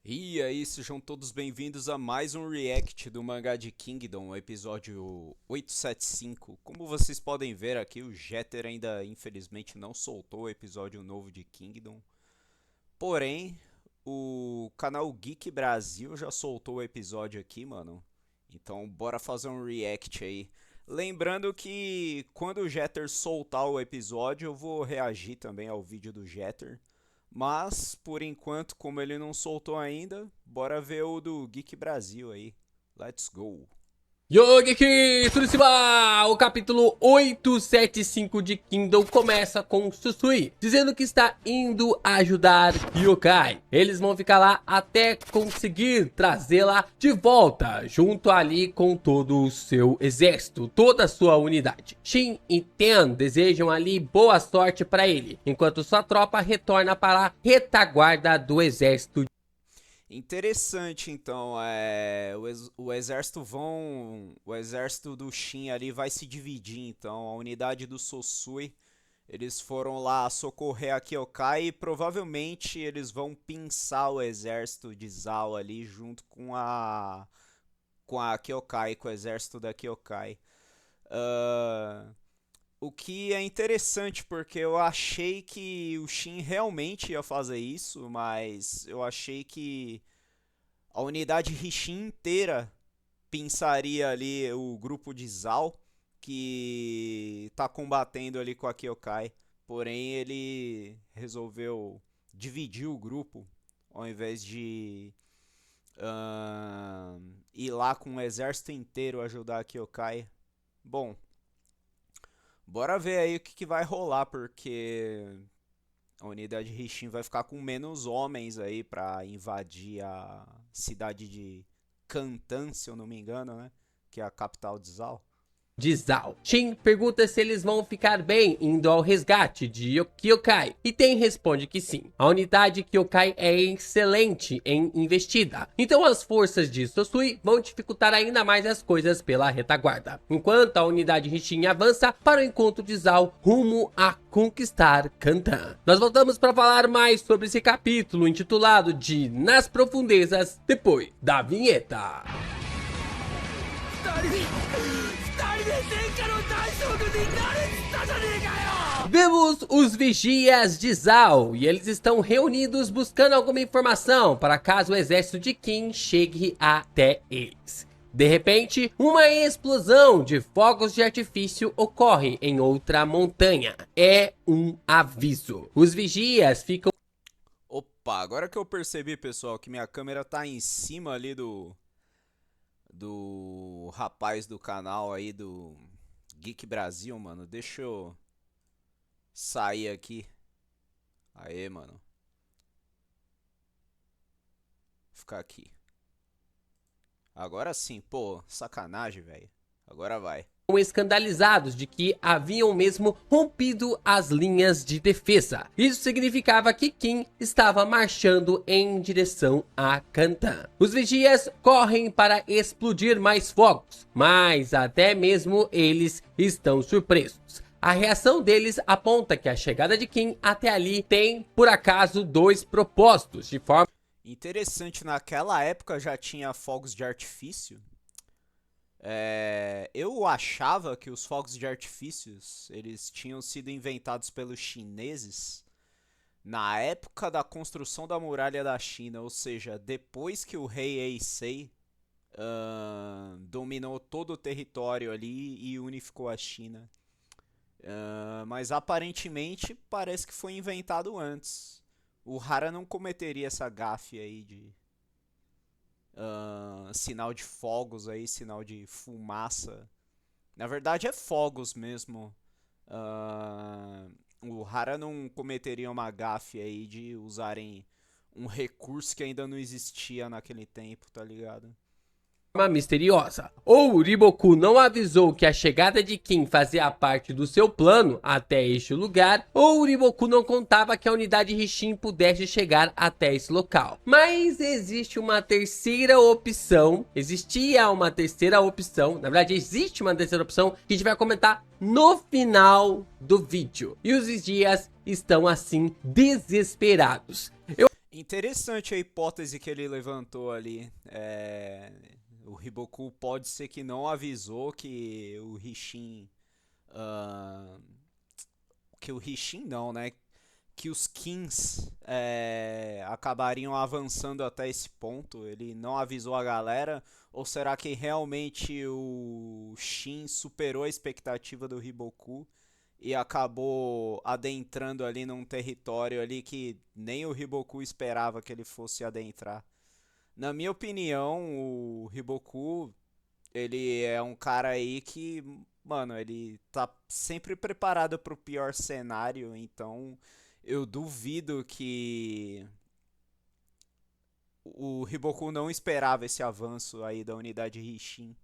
E aí, sejam todos bem-vindos a mais um react do mangá de Kingdom, episódio 875. Como vocês podem ver aqui, o Jeter ainda infelizmente não soltou o episódio novo de Kingdom. Porém, o canal Geek Brasil já soltou o episódio aqui, mano. Então, bora fazer um react aí. Lembrando que quando o Jeter soltar o episódio, eu vou reagir também ao vídeo do Jeter. Mas, por enquanto, como ele não soltou ainda, bora ver o do Geek Brasil aí. Let's go! Yogeki Tsurushima! O capítulo 875 de Kingdom começa com Susui dizendo que está indo ajudar Yokai. Eles vão ficar lá até conseguir trazê-la de volta, junto ali com todo o seu exército, toda a sua unidade. Shin e Ten desejam ali boa sorte para ele, enquanto sua tropa retorna para a retaguarda do exército. Interessante, então, o exército o exército do Shin ali vai se dividir, então, a unidade do Sosui, eles foram lá socorrer a Kyokai e provavelmente eles vão pinçar o exército de Zao ali junto com a Kyokai, com o exército da Kyokai. Ah, o que é interessante, porque eu achei que o Shin realmente ia fazer isso, mas eu achei que a unidade Rishin inteira pinçaria ali o grupo de Zal, que tá combatendo ali com a Kyokai. Porém, ele resolveu dividir o grupo, ao invés de ir lá com o exército inteiro ajudar a Kyokai. Bom, bora ver aí o que vai rolar, porque a unidade Rishin vai ficar com menos homens aí pra invadir a cidade de Kantan, se eu não me engano, né? Que é a capital de Zal. De Zao. Shin pergunta se eles vão ficar bem indo ao resgate de Kyokai, e Ten responde que sim. A unidade Kyokai é excelente em investida, então as forças de Sosui vão dificultar ainda mais as coisas pela retaguarda, enquanto a unidade Rishin avança para o encontro de Zao rumo a conquistar Kantan. Nós voltamos para falar mais sobre esse capítulo intitulado de Nas Profundezas depois da vinheta. Vemos os vigias de Zao e eles estão reunidos buscando alguma informação para caso o exército de Qin chegue até eles. De repente, uma explosão de fogos de artifício ocorre em outra montanha. É um aviso. Os vigias ficam... Opa, agora que eu percebi, pessoal, que minha câmera tá em cima ali do rapaz do canal aí do Geek Brasil, mano. Deixa eu sair aqui. Aê, mano. Ficar aqui. Agora sim, pô, sacanagem, velho. Agora vai. escandalizados de que haviam mesmo rompido as linhas de defesa. Isso significava que Qin estava marchando em direção a Kantan. Os vigias correm para explodir mais fogos, mas até mesmo eles estão surpresos. A reação deles aponta que a chegada de Qin até ali tem, por acaso, dois propósitos, de forma... Interessante, naquela época já tinha fogos de artifício. Eu achava que os fogos de artifícios eles tinham sido inventados pelos chineses na época da construção da muralha da China, ou seja, depois que o rei Heisei dominou todo o território ali e unificou a China. Mas aparentemente parece que foi inventado antes. O Hara não cometeria essa gafe aí de sinal de fogos aí, sinal de fumaça. Na verdade é fogos mesmo. O Hara não cometeria uma gafe aí de usarem um recurso que ainda não existia naquele tempo, tá ligado? misteriosa. Ou Riboku não avisou que a chegada de Qin fazia parte do seu plano até este lugar, ou Riboku não contava que a unidade Rishin pudesse chegar até esse local. Mas existe uma terceira opção, na verdade existe uma terceira opção que a gente vai comentar no final do vídeo. E os vigias estão assim desesperados. Interessante a hipótese que ele levantou ali. O Riboku pode ser que não avisou que o Rishin. ah, que o Rishin não, né? Que os Kings acabariam avançando até esse ponto. Ele não avisou a galera. Ou será que realmente o Shin superou a expectativa do Riboku e acabou adentrando ali num território ali que nem o Riboku esperava que ele fosse adentrar? Na minha opinião, o Riboku, ele é um cara aí que, mano, ele tá sempre preparado pro pior cenário, então eu duvido que o Riboku não esperava esse avanço aí da unidade Rishin.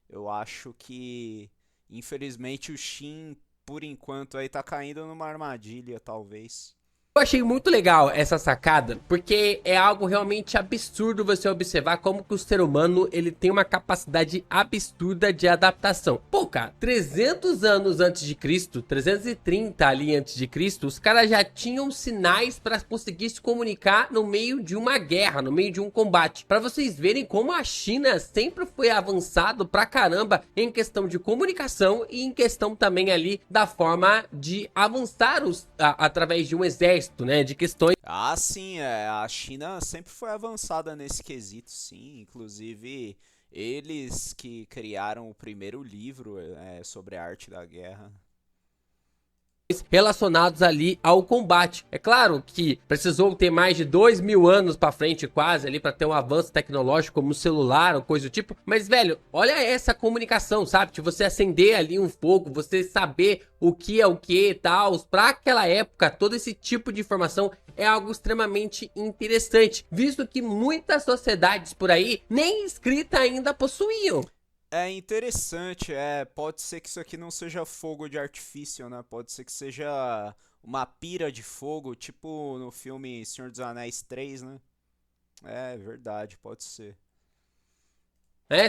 Eu acho que, infelizmente, o Shin, por enquanto, aí tá caindo numa armadilha, talvez. Eu achei muito legal essa sacada, porque é algo realmente absurdo você observar como que o ser humano ele tem uma capacidade absurda de adaptação. Pô, cara, 300 anos antes de Cristo, 330 ali antes de Cristo, os caras já tinham sinais para conseguir se comunicar no meio de uma guerra, no meio de um combate. Para vocês verem como a China sempre foi avançado pra caramba em questão de comunicação e em questão também ali da forma de avançar através de um exército, né, de questões. Ah, sim, a China sempre foi avançada nesse quesito, sim. Inclusive, eles que criaram o primeiro livro sobre a arte da guerra. Relacionados ali ao combate. É claro que precisou ter mais de 2000 anos pra frente quase ali pra ter um avanço tecnológico como celular ou coisa do tipo, mas velho, olha essa comunicação, sabe? De você acender ali um fogo, você saber o que é o que e tal, pra aquela época, todo esse tipo de informação é algo extremamente interessante, visto que muitas sociedades por aí nem escrita ainda possuíam. É interessante, pode ser que isso aqui não seja fogo de artifício, né? Pode ser que seja uma pira de fogo, tipo no filme Senhor dos Anéis 3, né? É verdade, pode ser.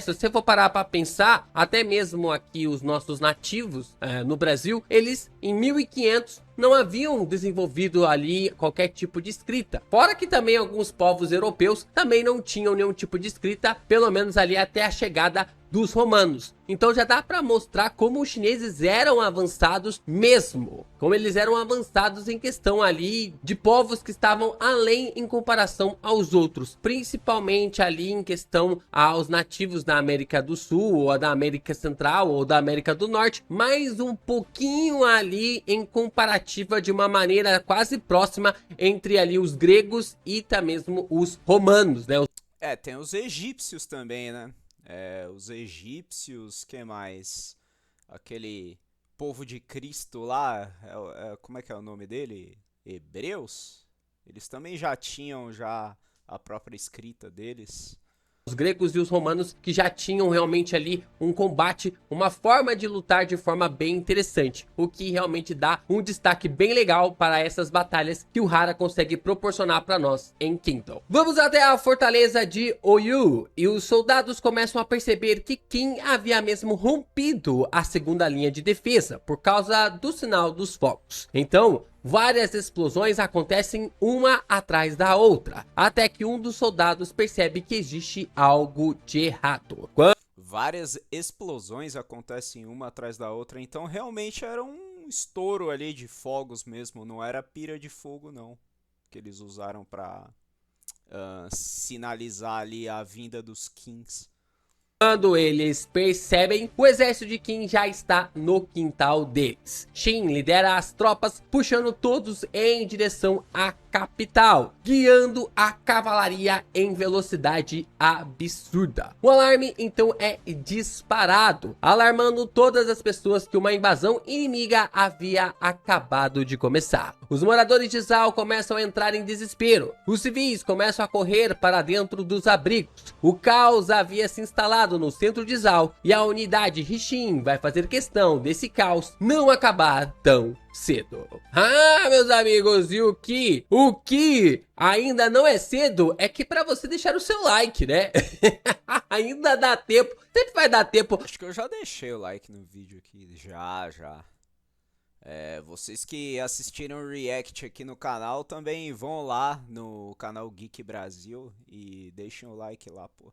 Se você for parar para pensar, até mesmo aqui os nossos nativos no Brasil, eles em 1500 não haviam desenvolvido ali qualquer tipo de escrita. Fora que também alguns povos europeus também não tinham nenhum tipo de escrita, pelo menos ali até a chegada dos romanos. Então já dá para mostrar como os chineses eram avançados mesmo, como eles eram avançados em questão ali de povos que estavam além em comparação aos outros, principalmente ali em questão aos nativos da América do Sul, ou da América Central, ou da América do Norte, mais um pouquinho ali em comparativa de uma maneira quase próxima entre ali os gregos e até mesmo os romanos, né? Tem os egípcios também, né? Os egípcios, que mais? Aquele povo de Cristo lá, como é que é o nome dele? Hebreus? Eles também já tinham já a própria escrita deles. Os gregos e os romanos que já tinham realmente ali um combate, uma forma de lutar de forma bem interessante, o que realmente dá um destaque bem legal para essas batalhas que o Hara consegue proporcionar para nós em Kingdom. Vamos até a fortaleza de Oyu e os soldados começam a perceber que Kim havia mesmo rompido a segunda linha de defesa por causa do sinal dos fogos. Então, várias explosões acontecem uma atrás da outra, até que um dos soldados percebe que existe algo de errado. Várias explosões acontecem uma atrás da outra, então realmente era um estouro ali de fogos mesmo, não era pira de fogo não, que eles usaram para sinalizar ali a vinda dos Kings. Quando eles percebem, o exército de Kim já está no quintal deles. Shin lidera as tropas, puxando todos em direção à capital, guiando a cavalaria em velocidade absurda. O alarme então é disparado, alarmando todas as pessoas que uma invasão inimiga havia acabado de começar. Os moradores de Zal começam a entrar em desespero. Os civis começam a correr para dentro dos abrigos. O caos havia se instalado no centro de Zal e a unidade Rishin vai fazer questão desse caos não acabar tão cedo. Ah, meus amigos, e o que ainda não é cedo é que para você deixar o seu like, né? Ainda dá tempo, sempre vai dar tempo. Acho que eu já deixei o like no vídeo aqui, já. Vocês que assistiram o React aqui no canal também vão lá no canal Geek Brasil e deixem o like lá, pô.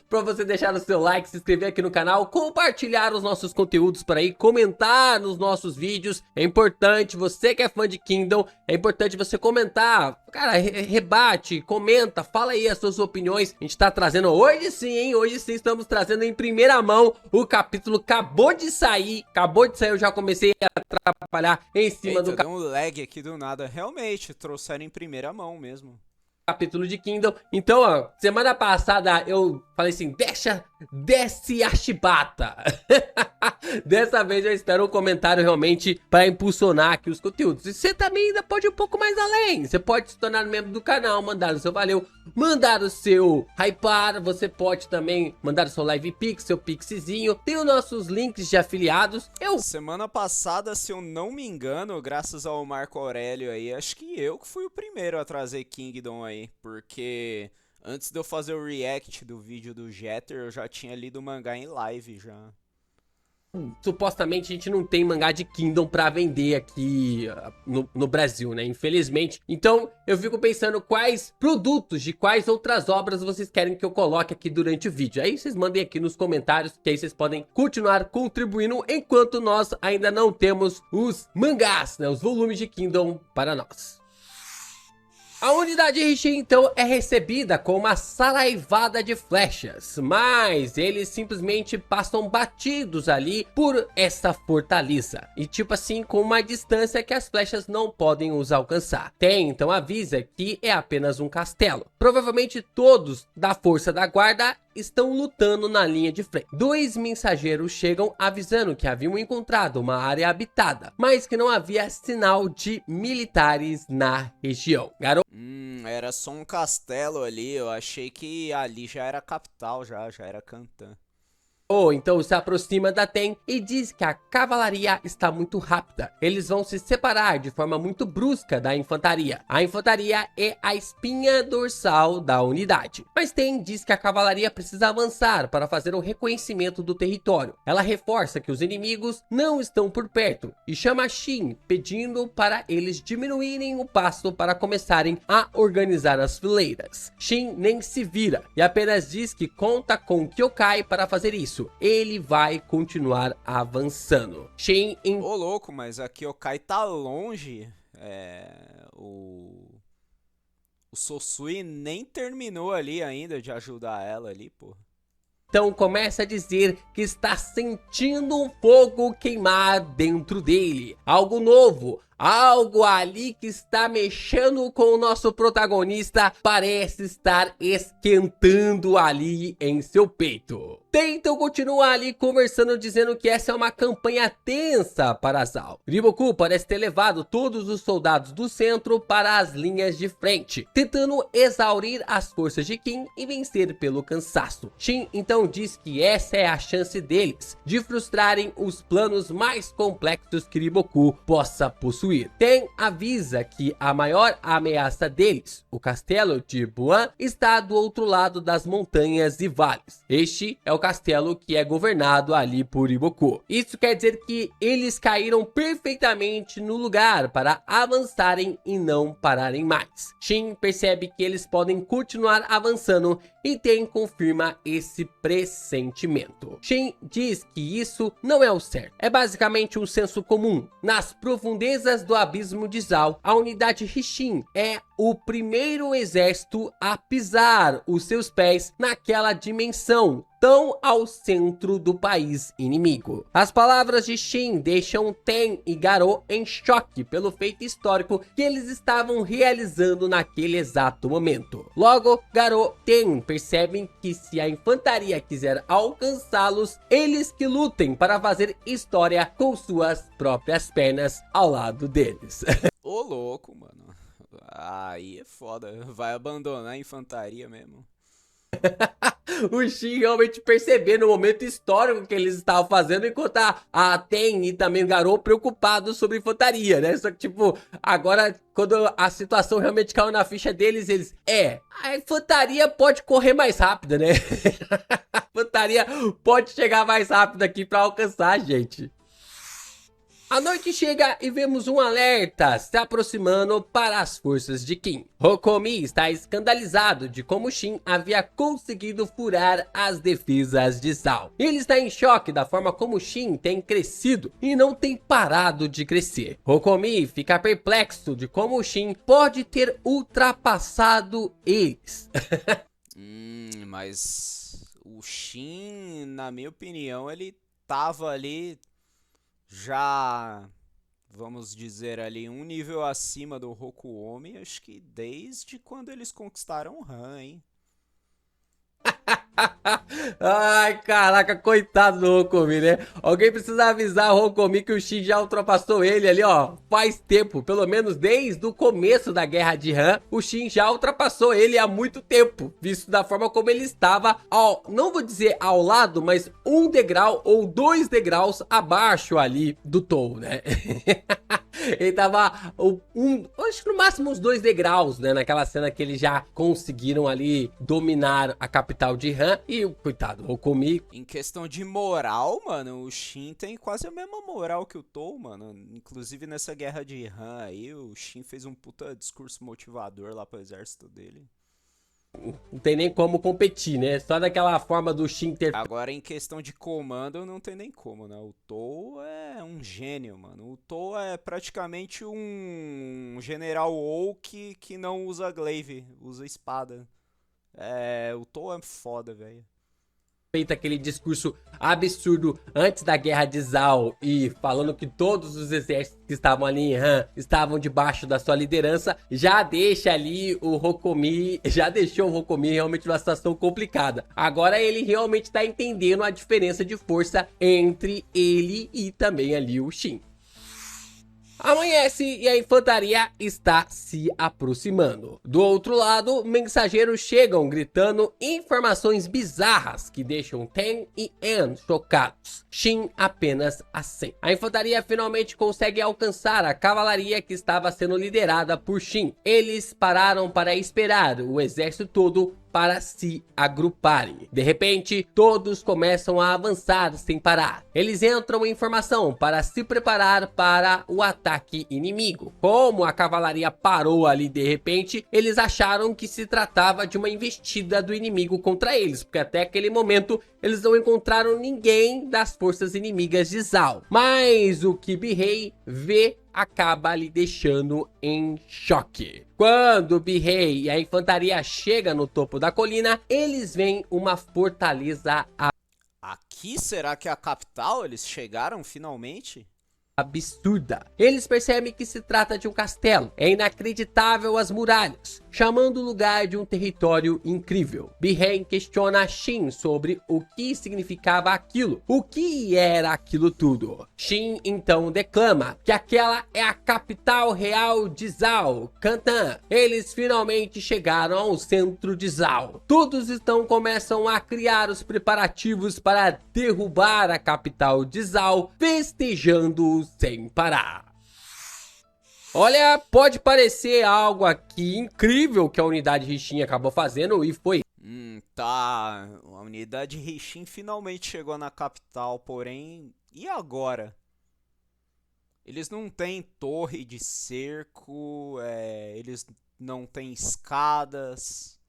Pra você deixar o seu like, se inscrever aqui no canal, compartilhar os nossos conteúdos por aí, comentar nos nossos vídeos. É importante, você que é fã de Kingdom, é importante você comentar. Cara, rebate, comenta, fala aí as suas opiniões. A gente tá trazendo hoje sim, hein? Hoje sim estamos trazendo em primeira mão. O capítulo acabou de sair, eu já comecei a atrapalhar em cima do deu um lag aqui do nada. Realmente, trouxeram em primeira mão mesmo. Capítulo de Kingdom. Então, ó, semana passada eu falei assim, desce a chibata. Dessa vez eu espero um comentário realmente para impulsionar aqui os conteúdos. E você também ainda pode ir um pouco mais além. Você pode se tornar membro do canal, mandar o seu valeu, mandar o seu hypar. Você pode também mandar o seu live pix, seu pixzinho. Tem os nossos links de afiliados. Semana passada, se eu não me engano, graças ao Marco Aurélio aí, acho que eu que fui o primeiro a trazer Kingdom aí. Porque antes de eu fazer o react do vídeo do Jeter, eu já tinha lido o mangá em live já. Supostamente a gente não tem mangá de Kingdom pra vender aqui no Brasil, né? Infelizmente. Então eu fico pensando quais produtos de quais outras obras vocês querem que eu coloque aqui durante o vídeo. Aí vocês mandem aqui nos comentários, que aí vocês podem continuar contribuindo enquanto nós ainda não temos os mangás, né? Os volumes de Kingdom para nós. A unidade Rishi então é recebida com uma saraivada de flechas, mas eles simplesmente passam batidos ali por essa fortaleza. E tipo assim, com uma distância que as flechas não podem os alcançar. Tem então avisa que é apenas um castelo. Provavelmente todos da força da guarda estão lutando na linha de frente. 2 mensageiros chegam avisando que haviam encontrado uma área habitada, mas que não havia sinal de militares na região. Era só um castelo ali, eu achei que ali já era a capital, já era Cantan. Então se aproxima da Ten e diz que a cavalaria está muito rápida. Eles vão se separar de forma muito brusca da infantaria. A infantaria é a espinha dorsal da unidade. Mas Ten diz que a cavalaria precisa avançar para fazer o reconhecimento do território. Ela reforça que os inimigos não estão por perto e chama Shin, pedindo para eles diminuírem o passo para começarem a organizar as fileiras. Shin nem se vira e apenas diz que conta com Kyokai para fazer isso. Ele vai continuar avançando. Shin Ô louco, mas a Kyokai tá longe. O Sosui nem terminou ali ainda de ajudar ela ali, pô. Então começa a dizer que está sentindo um fogo queimar dentro dele. Algo novo. Algo ali que está mexendo com o nosso protagonista parece estar esquentando ali em seu peito. Então continua ali conversando, dizendo que essa é uma campanha tensa para Zal. Riboku parece ter levado todos os soldados do centro para as linhas de frente, tentando exaurir as forças de Kim e vencer pelo cansaço. Shin então diz que essa é a chance deles de frustrarem os planos mais complexos que Riboku possa possuir. Ten avisa que a maior ameaça deles, o castelo de Buan, está do outro lado das montanhas e vales. Este é o castelo que é governado ali por Riboku. Isso quer dizer que eles caíram perfeitamente no lugar para avançarem e não pararem mais. Shin percebe que eles podem continuar avançando e Ten confirma esse pressentimento. Shin diz que isso não é o certo. É basicamente um senso comum. Nas profundezas do abismo de Zal, a unidade Rishin é o primeiro exército a pisar os seus pés naquela dimensão tão ao centro do país inimigo. As palavras de Shin deixam Ten e Garou em choque pelo feito histórico que eles estavam realizando naquele exato momento. Logo, Garou e Ten percebem que se a infantaria quiser alcançá-los, eles que lutem para fazer história com suas próprias pernas ao lado deles. Ô louco, mano. Aí é foda. Vai abandonar a infantaria mesmo. O Shin realmente percebendo o momento histórico que eles estavam fazendo, enquanto a Ten e também o Garou preocupados sobre infantaria, né? Só que, tipo, agora, quando a situação realmente caiu na ficha deles, a infantaria pode correr mais rápida, né? A infantaria pode chegar mais rápido aqui pra alcançar a gente. A noite chega e vemos um alerta se aproximando para as forças de Kim. Hokomi está escandalizado de como Shin havia conseguido furar as defesas de Zhao. Ele está em choque da forma como Shin tem crescido e não tem parado de crescer. Hokomi fica perplexo de como Shin pode ter ultrapassado eles. Mas o Shin, na minha opinião, ele tava ali já, vamos dizer ali, um nível acima do Rokuomi, acho que desde quando eles conquistaram Han, hein? Ai, caraca, coitado do Hokomi, né? Alguém precisa avisar o Hokomi que o Shin já ultrapassou ele ali, ó, faz tempo. Pelo menos desde o começo da Guerra de Han, o Shin já ultrapassou ele há muito tempo. Visto da forma como ele estava, não vou dizer ao lado, mas um degrau ou 2 degraus abaixo ali do Tou, né? Ele tava, acho que no máximo uns 2 degraus, né? Naquela cena que eles já conseguiram ali dominar a capital de Han. E o coitado, o Hokomi. Em questão de moral, mano, o Shin tem quase a mesma moral que o Tou, mano. Inclusive nessa guerra de Han aí, o Shin fez um puta discurso motivador lá pro exército dele. Não tem nem como competir, né? Só daquela forma do Shin ter... Agora, em questão de comando, não tem nem como, né? O Tou é um gênio, mano. O Tou é praticamente um General Oak que não usa glaive, usa espada. O Tou é foda, velho. Feito aquele discurso absurdo antes da guerra de Zhao e falando que todos os exércitos que estavam ali em Han estavam debaixo da sua liderança, já deixa ali o Hokomi, já deixou o Hokomi realmente numa situação complicada. Agora ele realmente tá entendendo a diferença de força entre ele e também ali o Shin. Amanhece e a infantaria está se aproximando. Do outro lado, mensageiros chegam gritando informações bizarras que deixam Ten e An chocados. Shin apenas acende. A infantaria finalmente consegue alcançar a cavalaria que estava sendo liderada por Shin. Eles pararam para esperar o exército todo para se agruparem. De repente, todos começam a avançar sem parar. Eles entram em formação para se preparar para o ataque inimigo. Como a cavalaria parou ali de repente, eles acharam que se tratava de uma investida do inimigo contra eles, porque até aquele momento eles não encontraram ninguém das forças inimigas de Zhao. Mas o Kibihei vê acaba lhe deixando em choque. Quando o Bihei e a infantaria chega no topo da colina, eles veem uma fortaleza Aqui será que é a capital? Eles chegaram finalmente? absurda. Eles percebem que se trata de um castelo. É inacreditável as muralhas, chamando o lugar de um território incrível. Bihei questiona Shin sobre o que significava aquilo. O que era aquilo tudo? Shin então declama que aquela é a capital real de Zhao, Cantan. Eles finalmente chegaram ao centro de Zhao. Todos então começam a criar os preparativos para derrubar a capital de Zhao, festejando sem parar. Olha, pode parecer algo aqui incrível que a unidade Rixin acabou fazendo e foi. Tá. A unidade Rixin finalmente chegou na capital, porém, e agora? Eles não têm torre de cerco, eles não têm escadas.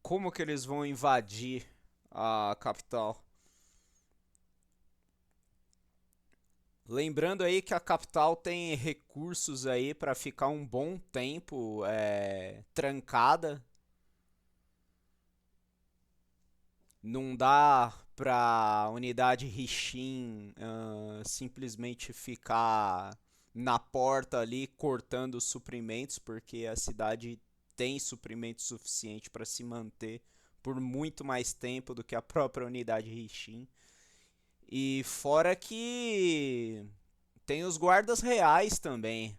Como que eles vão invadir a capital? Lembrando aí que a capital tem recursos aí para ficar um bom tempo trancada. Não dá pra unidade Rixin simplesmente ficar na porta ali cortando os suprimentos, porque a cidade tem suprimento suficiente para se manter por muito mais tempo do que a própria unidade Rixin. E fora que tem os guardas reais também.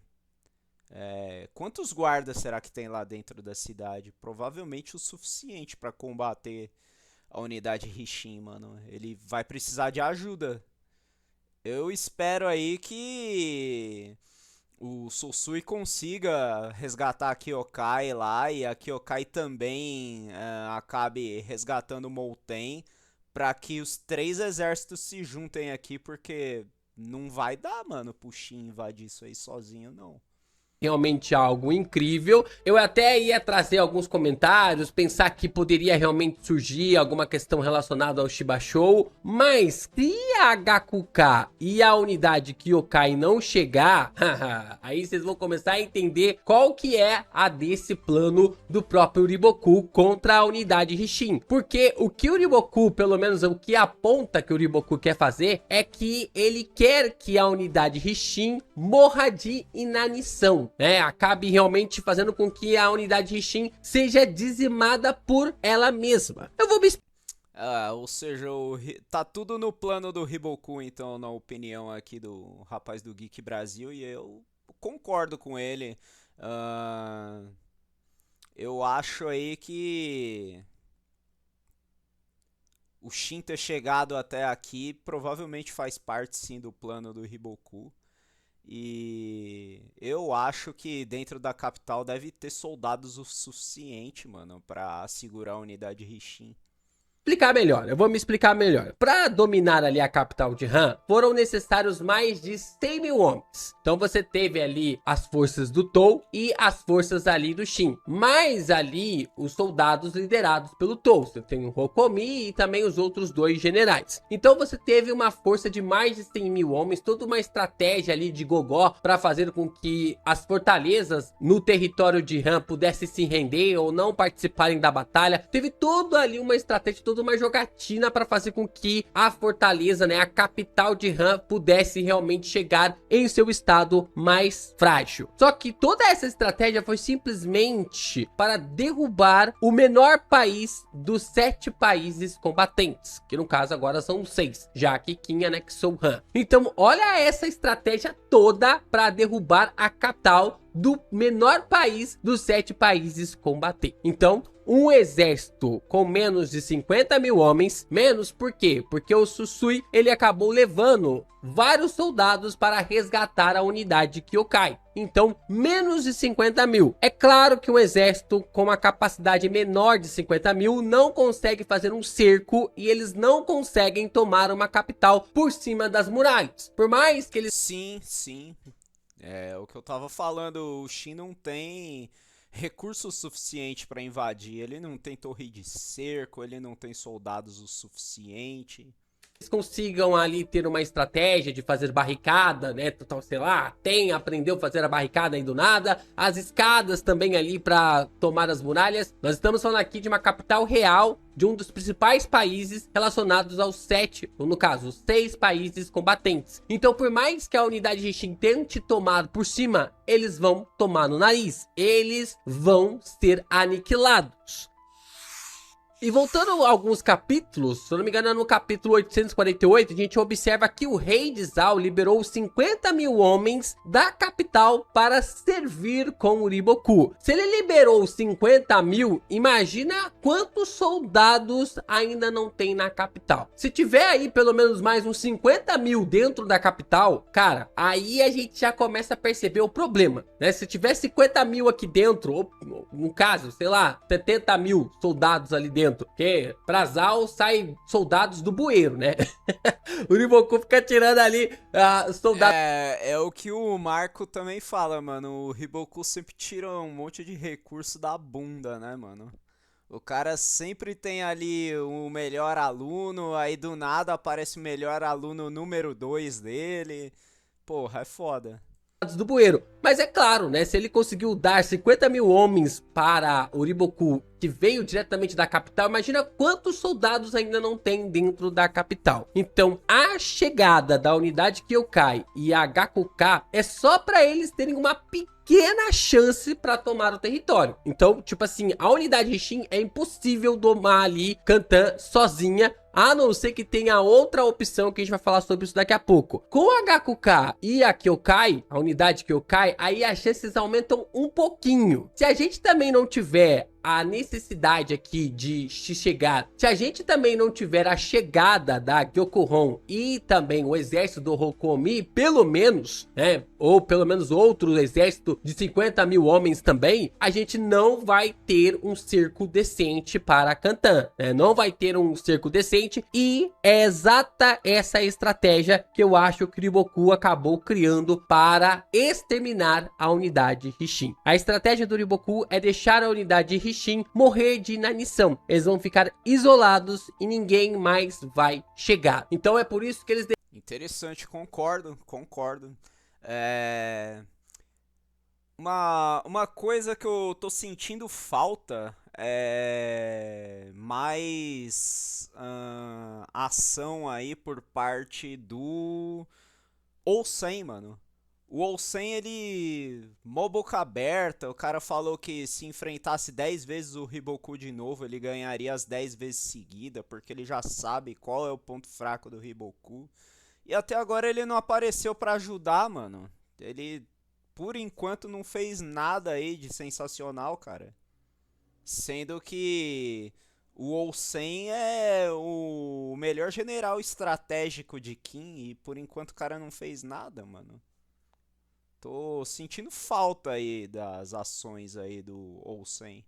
Quantos guardas será que tem lá dentro da cidade? Provavelmente o suficiente para combater a unidade Rixin, mano. Ele vai precisar de ajuda. Eu espero aí que o Sosui consiga resgatar a Kyokai lá e a Kyokai também acabe resgatando o Mouten, para que os 3 exércitos se juntem aqui, porque não vai dar, mano, pro Shin invadir isso aí sozinho, não. Realmente algo incrível. Eu até ia trazer alguns comentários, pensar que poderia realmente surgir alguma questão relacionada ao Shiba Show, mas se a Gakuka e a unidade Kyokai não chegar, aí vocês vão começar a entender qual que é a desse plano do próprio Uriboku contra a unidade Rishin. Porque o que o Uriboku, pelo menos o que aponta que o Uriboku quer fazer, é que ele quer que a unidade Rishin morra de inanição, né? Acabe realmente fazendo com que a unidade Rishin seja dizimada por ela mesma. Eu vou me ou seja, tá tudo no plano do Riboku, então, na opinião aqui do rapaz do Geek Brasil, e eu concordo com ele. Eu acho aí que o Shin ter chegado até aqui provavelmente faz parte, sim, do plano do Riboku. E eu acho que dentro da capital deve ter soldados o suficiente, mano, pra segurar a unidade Rishin. explicar melhor, eu vou me explicar melhor. Para dominar ali a capital de Han, foram necessários mais de 100 mil homens. Então você teve ali as forças do Tou e as forças ali do Shin. Mais ali os soldados liderados pelo Tou. Você tem o Rokomi e também os outros dois generais. Então você teve uma força de mais de 100 mil homens, toda uma estratégia ali de gogó para fazer com que as fortalezas no território de Han pudessem se render ou não participarem da batalha. Teve toda ali uma estratégia, toda uma jogatina para fazer com que a fortaleza, né, a capital de Han, pudesse realmente chegar em seu estado mais frágil. Só que toda essa estratégia foi simplesmente para derrubar o menor país dos 7 países combatentes, que no caso agora são 6, já que Qin anexou Han. Então olha essa estratégia toda para derrubar a capital do menor país dos 7 países combatentes. Então, um exército com menos de 50 mil homens, menos por quê? Porque o Susui, ele acabou levando vários soldados para resgatar a unidade Kyokai. Então, menos de 50 mil. É claro que um exército com uma capacidade menor de 50 mil não consegue fazer um cerco e eles não conseguem tomar uma capital por cima das muralhas. Por mais que eles... Sim. É o que eu tava falando, o Shin não tem recurso suficiente para invadir, ele não tem torre de cerco, ele não tem soldados o suficiente. Eles consigam ali ter uma estratégia de fazer barricada, né, total, sei lá, aprendeu a fazer a barricada aí do nada, as escadas também ali para tomar as muralhas. Nós estamos falando aqui de uma capital real, de um dos principais países relacionados aos 7, ou no caso, os 6 países combatentes. Então, por mais que a unidade Rishin tente tomar por cima, eles vão tomar no nariz, eles vão ser aniquilados. E voltando a alguns capítulos, se eu não me engano, no capítulo 848, a gente observa que o rei de Zhao liberou 50 mil homens da capital para servir com o Riboku. Se ele liberou 50 mil, imagina quantos soldados ainda não tem na capital. Se tiver aí pelo menos mais uns 50 mil dentro da capital, cara, aí a gente já começa a perceber o problema, né? Se tiver 50 mil aqui dentro, ou no caso, sei lá, 70 mil soldados ali dentro, porque pra Zhao sai soldados do bueiro, né? O Riboku fica tirando ali soldados. É o que o Marco também fala, mano. O Riboku sempre tira um monte de recurso da bunda, né, mano? O cara sempre tem ali o melhor aluno, aí do nada aparece o melhor aluno número 2 dele. Porra, é foda. Do bueiro. Mas é claro, né? Se ele conseguiu dar 50 mil homens para o Riboku, que veio diretamente da capital, imagina quantos soldados ainda não tem dentro da capital. Então, a chegada da unidade Kyokai e a Gakuka é só para eles terem uma pequena chance para tomar o território. Então, tipo assim, a unidade Rishin é impossível domar ali Kantan sozinha, a não ser que tenha outra opção que a gente vai falar sobre isso daqui a pouco. Com a Gakuka e a Kyokai, a unidade Kyokai, aí as chances aumentam um pouquinho. Se a gente também não tiver a necessidade aqui de se chegar, se a gente também não tiver a chegada da Gyokuhon e também o exército do Rokomi, pelo menos, né, ou pelo menos outro exército de 50 mil homens também, a gente não vai ter um cerco decente para Kantan, né? Não vai ter um cerco decente, e é exata essa estratégia que eu acho que o Riboku acabou criando para exterminar a unidade Hishin. A estratégia do Riboku é deixar a unidade Hishin morrer de inanição. Eles vão ficar isolados e ninguém mais vai chegar. Então é por isso que eles... Interessante, concordo. É... Uma coisa que eu tô sentindo falta é mais ação aí por parte do Olsen, mano. O Olsen, ele... mó boca aberta, o cara falou que se enfrentasse 10 vezes o Riboku de novo, ele ganharia as 10 vezes seguida, porque ele já sabe qual é o ponto fraco do Riboku. E até agora ele não apareceu pra ajudar, mano. Ele, por enquanto, não fez nada aí de sensacional, cara. Sendo que o Olsen é o melhor general estratégico de Kim e por enquanto o cara não fez nada, mano. Tô sentindo falta aí das ações aí do Olsen.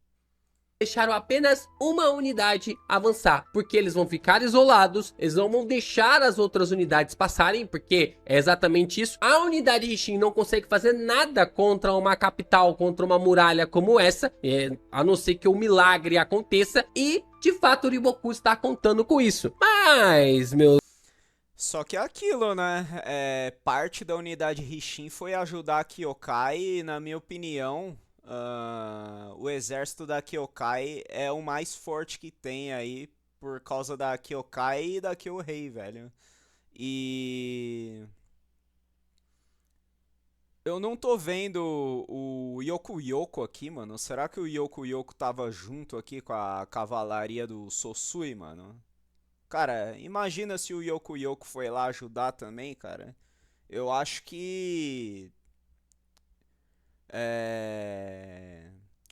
deixaram apenas uma unidade avançar, porque eles vão ficar isolados, eles não vão deixar as outras unidades passarem, porque é exatamente isso. A unidade Ishin não consegue fazer nada contra uma capital, contra uma muralha como essa, a não ser que um milagre aconteça, e de fato o Riboku está contando com isso. Mas, meu... Só que é aquilo, né? Parte da unidade Hishin foi ajudar a Kyokai e, na minha opinião, o exército da Kyokai é o mais forte que tem aí por causa da Kyokai e da Kyohei, velho. E eu não tô vendo o Yoku Yoko aqui, mano. Será que o Yoku Yoko tava junto aqui com a cavalaria do Sosui, mano? Cara, imagina se o Yoku Yoko foi lá ajudar também, cara. Eu acho que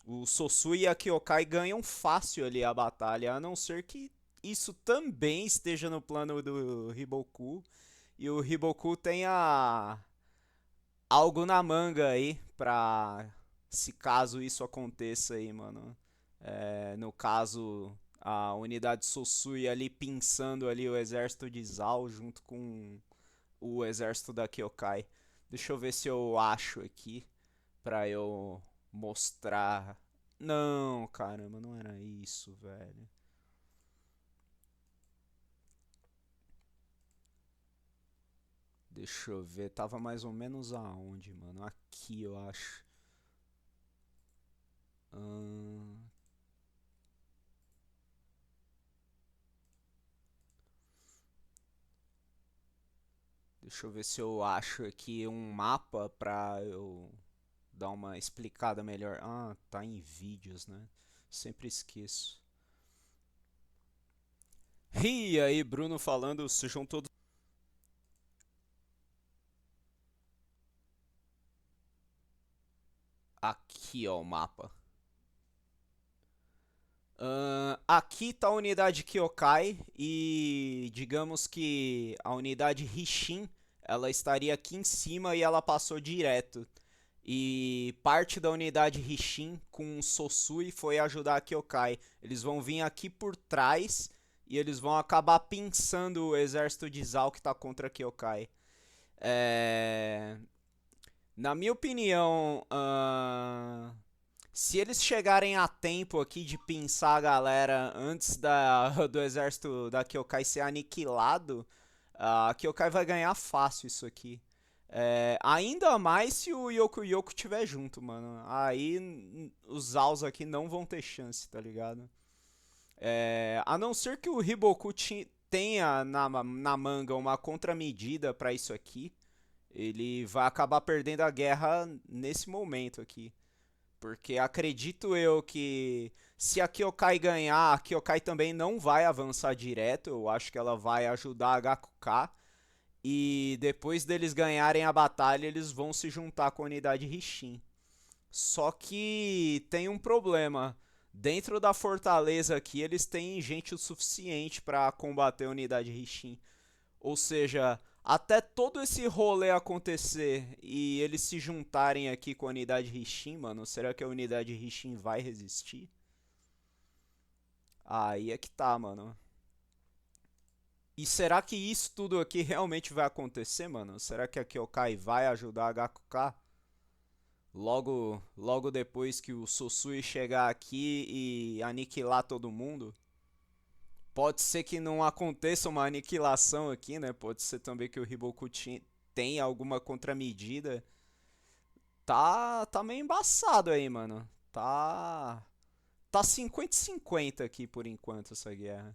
o Sosui e a Kyokai ganham fácil ali a batalha, a não ser que isso também esteja no plano do Riboku e o Riboku tenha algo na manga aí pra se caso isso aconteça aí, mano. No caso, a unidade Sosui ali pinçando ali o exército de Zal junto com o exército da Kyokai. Deixa eu ver se eu acho aqui pra eu mostrar. Não, caramba, não era isso, velho. Deixa eu ver, tava mais ou menos aonde, mano? Aqui, eu acho. Hum... Deixa eu ver se eu acho aqui um mapa pra eu dar uma explicada melhor. Ah, tá em vídeos, né? Sempre esqueço. E aí, Bruno falando, sejam todos. Aqui, ó, o mapa. Aqui tá a unidade Kyokai e digamos que a unidade Hishin ela estaria aqui em cima e ela passou direto. E parte da unidade Hishin com Sosui foi ajudar a Kyokai. Eles vão vir aqui por trás e eles vão acabar pinçando o exército de Zal que tá contra a Kyokai. Na minha opinião, se eles chegarem a tempo aqui de pinçar a galera antes do exército da Kyokai ser aniquilado, a Kyokai vai ganhar fácil isso aqui. Ainda mais se o Yoku Yoko tiver junto, mano. Aí os Zaus aqui não vão ter chance, tá ligado? A não ser que o Riboku tenha na manga uma contramedida pra isso aqui, ele vai acabar perdendo a guerra nesse momento aqui. Porque acredito eu que se a Kyokai ganhar, a Kyokai também não vai avançar direto. Eu acho que ela vai ajudar a Gakuka. E depois deles ganharem a batalha, eles vão se juntar com a unidade Hishin. Só que tem um problema. Dentro da fortaleza aqui, eles têm gente o suficiente pra combater a unidade Richin. Ou seja, até todo esse rolê acontecer e eles se juntarem aqui com a unidade Richin, mano, será que a unidade Richin vai resistir? Aí é que tá, mano. E será que isso tudo aqui realmente vai acontecer, mano? Será que a Kyokai vai ajudar a Gakuka? Logo depois que o Sosui chegar aqui e aniquilar todo mundo? Pode ser que não aconteça uma aniquilação aqui, né? Pode ser também que o Hiboku tenha alguma contramedida. Tá meio embaçado aí, mano. Tá 50-50 aqui por enquanto essa guerra.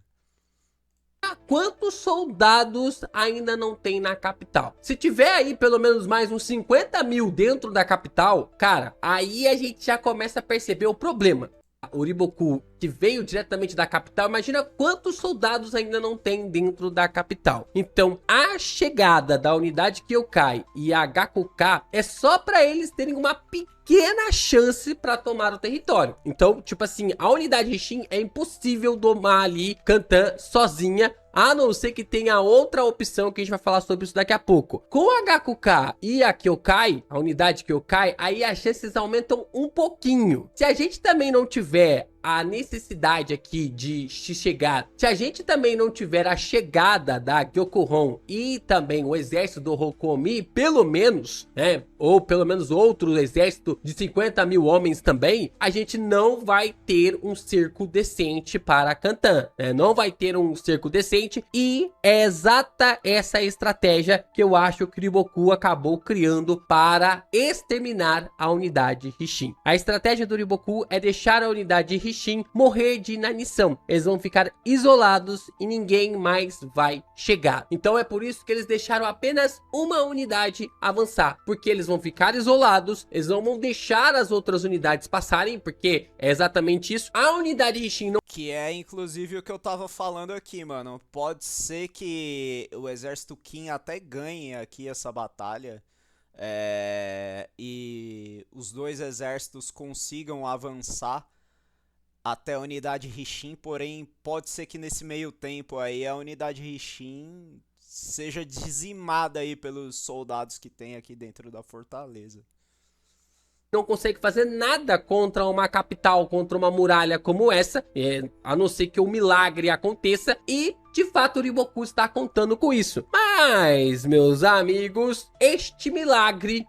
Quantos soldados ainda não tem na capital? Se tiver aí pelo menos mais uns 50 mil dentro da capital, cara, aí a gente já começa a perceber o problema. O Riboku, que veio diretamente da capital, imagina quantos soldados ainda não tem dentro da capital. Então, a chegada da unidade Kyokai e a Gakuka é só para eles terem uma pequena chance para tomar o território. Então, tipo assim, a unidade Richin é impossível domar ali Kantan sozinha, a não ser que tenha outra opção que a gente vai falar sobre isso daqui a pouco. Com a Gakuka e a Kyokai, a unidade Kyokai, aí as chances aumentam um pouquinho. Se a gente também não tiver a necessidade aqui de se chegar, se a gente também não tiver a chegada da Gyokuhon e também o exército do Rokomi, pelo menos, né, ou pelo menos outro exército de 50 mil homens também, a gente não vai ter um cerco decente para Kantan, né? Não vai ter um cerco decente e é exata essa estratégia que eu acho que o Riboku acabou criando para exterminar a unidade Richin. A estratégia do Riboku é deixar a unidade Richin morrer de inanição. Eles vão ficar isolados e ninguém mais vai chegar. Então é por isso que eles deixaram apenas uma unidade avançar, porque eles vão ficar isolados, eles não vão deixar as outras unidades passarem, porque é exatamente isso. A unidade Richin não... Que é inclusive o que eu tava falando aqui, mano. Pode ser que o exército Qin até ganhe aqui essa batalha. E os dois exércitos consigam avançar até a unidade Richin, porém pode ser que nesse meio tempo aí a unidade Richin seja dizimada aí pelos soldados que tem aqui dentro da fortaleza. Não consegue fazer nada contra uma capital, contra uma muralha como essa, a não ser que um milagre aconteça, e de fato o Riboku está contando com isso. Mas, meus amigos, este milagre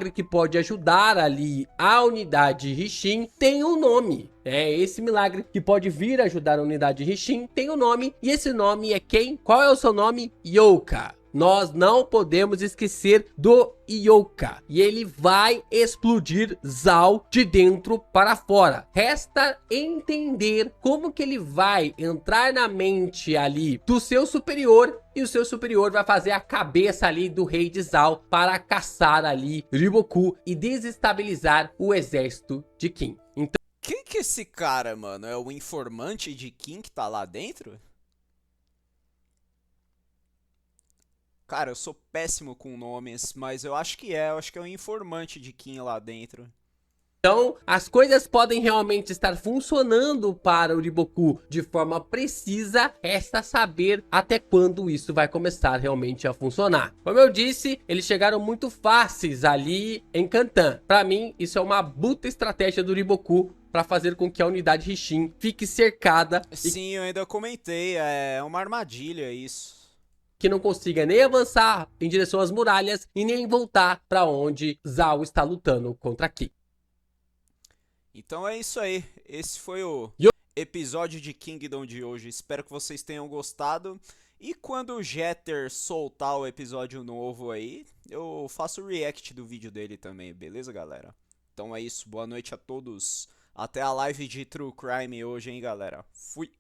que pode ajudar ali a unidade Richin tem um nome. Esse milagre que pode vir ajudar a unidade Richin tem um nome, e esse nome é quem? Qual é o seu nome? Youka. Nós não podemos esquecer do Youka. E ele vai explodir Zal de dentro para fora. Resta entender como que ele vai entrar na mente ali do seu superior. E o seu superior vai fazer a cabeça ali do rei de Zal para caçar ali Riboku e desestabilizar o exército de Qin. Então, quem que é esse cara, mano? É o informante de Qin que tá lá dentro? Cara, eu sou péssimo com nomes, mas eu acho que é um informante de Qin lá dentro. as coisas podem realmente estar funcionando para o Riboku de forma precisa, resta saber até quando isso vai começar realmente a funcionar. Como eu disse, eles chegaram muito fáceis ali em Kantan. Para mim, isso é uma puta estratégia do Riboku para fazer com que a unidade Richin fique cercada. Sim, eu ainda comentei, é uma armadilha isso. Que não consiga nem avançar em direção às muralhas e nem voltar para onde Zal está lutando contra Qin. Então é isso aí. Esse foi o episódio de Kingdom de hoje. Espero que vocês tenham gostado. E quando o Jeter soltar o episódio novo aí, eu faço o react do vídeo dele também, beleza, galera? Então é isso. Boa noite a todos. Até a live de True Crime hoje, hein, galera. Fui!